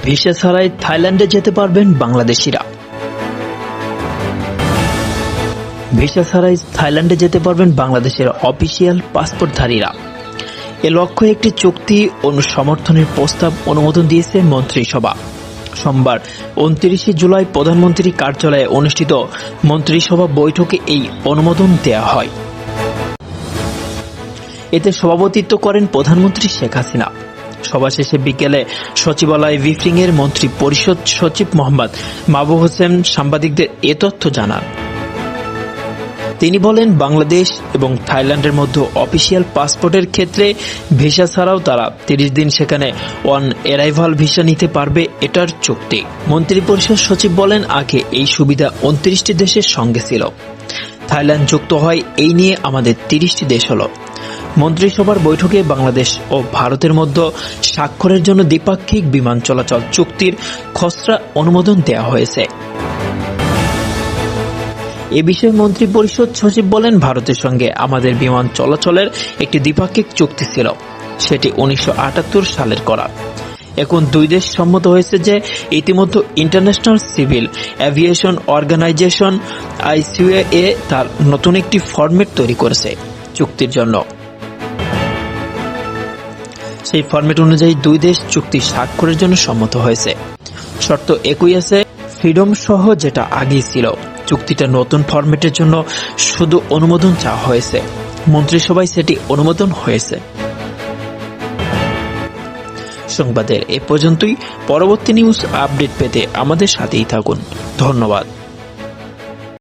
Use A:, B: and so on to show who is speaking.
A: Visa ছাড়াই থাইল্যান্ডে যেতে পারবেন বাংলাদেশিরা। ভিসা ছাড়াই থাইল্যান্ডে যেতে পারবেন বাংলাদেশের অফিসিয়াল পাসপোর্টধারীরা। এ লক্ষ্যে একটি চুক্তি সমর্থনের প্রস্তাব অনুমোদন দিয়েছে মন্ত্রিসভা। সোমবার 29 জুলাই প্রধানমন্ত্রীর কার্যালয়ে অনুষ্ঠিত মন্ত্রিসভা বৈঠকে এই অনুমোদন দেওয়া হয়। এতে সভাপতিত্ব করেন প্রধানমন্ত্রী শেখ হাসিনা। সভা শেষে বিকেলে সচিবালয় ব্রিফিং এর মন্ত্রী পরিষদ সচিব মোহাম্মদ মাহবুব হোসেন সাংবাদিকদের এ তথ্য জানান। তিনি বলেন, বাংলাদেশ এবং থাইল্যান্ডের মধ্যে অফিসিয়াল পাসপোর্টের ক্ষেত্রে ভিসা ছাড়াও তারা 30 দিন সেখানে অন অ্যারাইভাল ভিসা নিতে পারবে, এটার চুক্তি। মন্ত্রিপরিষদ সচিব বলেন, আগে এই সুবিধা 29টি দেশের সঙ্গে ছিল। থাইল্যান্ড যুক্ত হয় এই নিয়ে আমাদের 30টি দেশ হলো। মন্ত্রিসভার বৈঠকে বাংলাদেশ ও ভারতের মধ্যে স্বাক্ষরের জন্য দ্বিপাক্ষিক বিমান চলাচল চুক্তির খসড়া অনুমোদন দেওয়া হয়েছে। এ বিষয়ে মন্ত্রিপরিষদ সচিব বলেন, ভারতের সঙ্গে আমাদের বিমান চলাচলের একটি দ্বিপাক্ষিক চুক্তি ছিল, সেটি 1978 সালের করা। এখন দুই দেশ সম্মত হয়েছে যে ইতিমধ্যে international civil aviation organization ICAO তার নতুন একটি ফরম্যাট তৈরি করেছে চুক্তির জন্য। সেই ফরম্যাট অনুযায়ী দুই দেশ চুক্তি স্বাক্ষরের জন্য সম্মত হয়েছে। শর্ত একই আছে, ফ্রিডম সহ যেটা আগেই ছিল। চুক্তিটা নতুন ফরম্যাটের জন্য শুধু অনুমোদন চাওয়া হয়েছে, মন্ত্রিসভায় সেটি অনুমোদন হয়েছে। সংবাদের এ পর্যন্তই। পরবর্তী নিউজ আপডেট পেতে আমাদের সাথেই থাকুন। ধন্যবাদ।